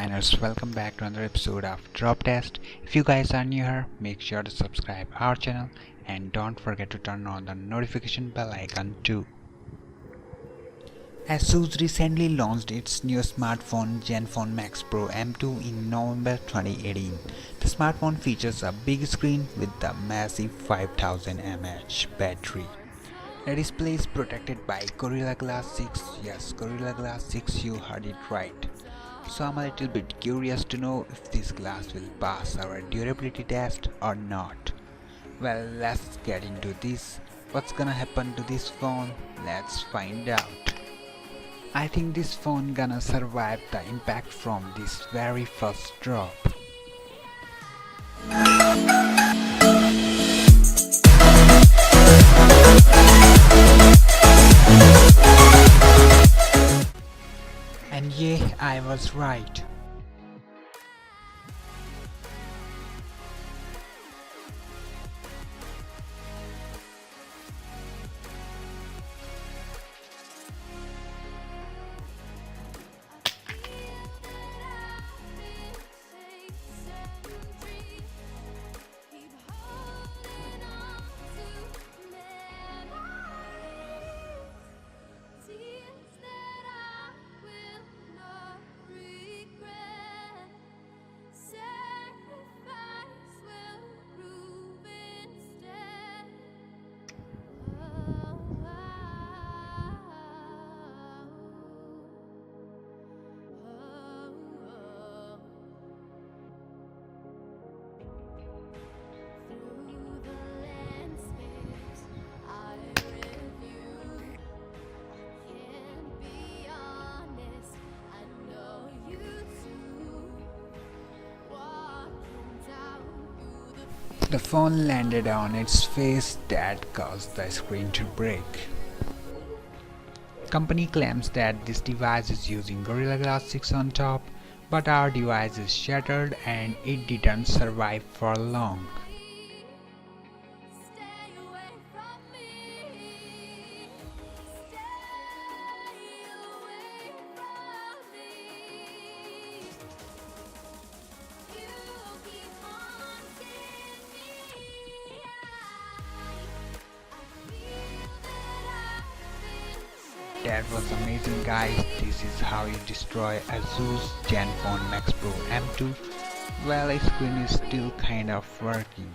SCIFINERS, welcome back to another episode of Drop Test. If you guys are new here, make sure to subscribe our channel and don't forget to turn on the notification bell icon too. Asus recently launched its new smartphone ZenFone Max Pro M2 in November 2018. The smartphone features a big screen with a massive 5000 mAh battery. The display is protected by Gorilla Glass 6. Yes, Gorilla Glass 6, you heard it right. So I'm a little bit curious to know if this glass will pass our durability test or not. Well, let's get into this. What's gonna happen to this phone? Let's find out. I think this phone gonna survive the impact from this very first drop. And yeah, I was right. The phone landed on its face, that caused the screen to break. Company claims that this device is using Gorilla Glass 6 on top, but our device is shattered and it didn't survive for long. That was amazing, guys. This is how you destroy Asus Zenfone Max Pro M2. Well, its screen is still kind of working.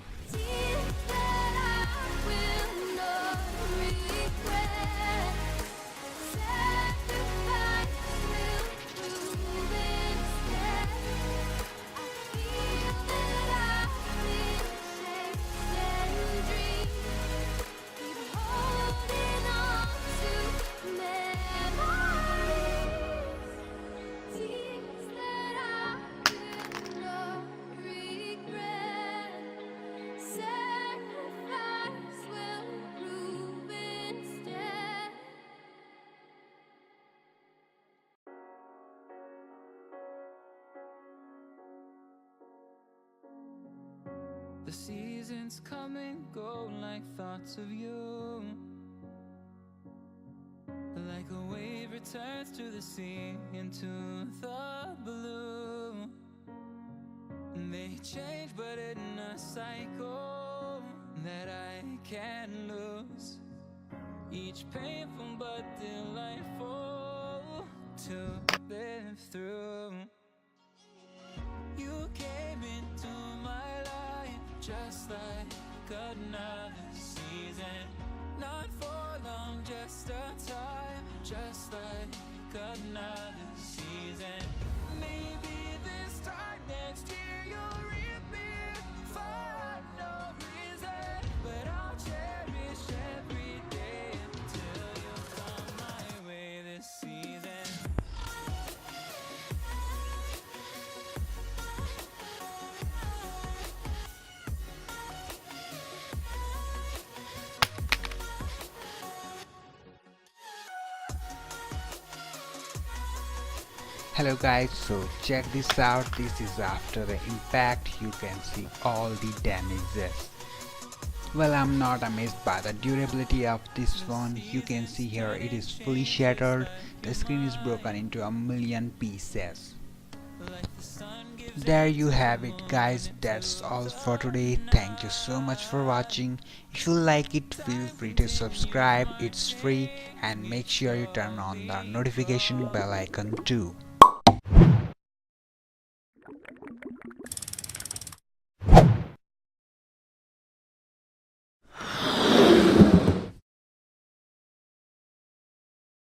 The seasons come and go like thoughts of you. Like a wave returns to the sea, into the blue. They change but in a cycle that I can't lose. Each painful but delightful to live through. You came into my life just like another season. Not for long, just a time. Just like another season. Maybe this time next year you'll reappear for no reason. But I'll cherish every day until you come my way this season. Hello guys, so check this out. This is after the impact. You can see all the damages. Well, I'm not amazed by the durability of this phone. You can see here it is fully shattered. The screen is broken into a million pieces. Like the There you have it guys, that's all for today. Thank you so much for watching. If you like it, feel free to subscribe, it's free, and make sure you turn on the notification bell icon too.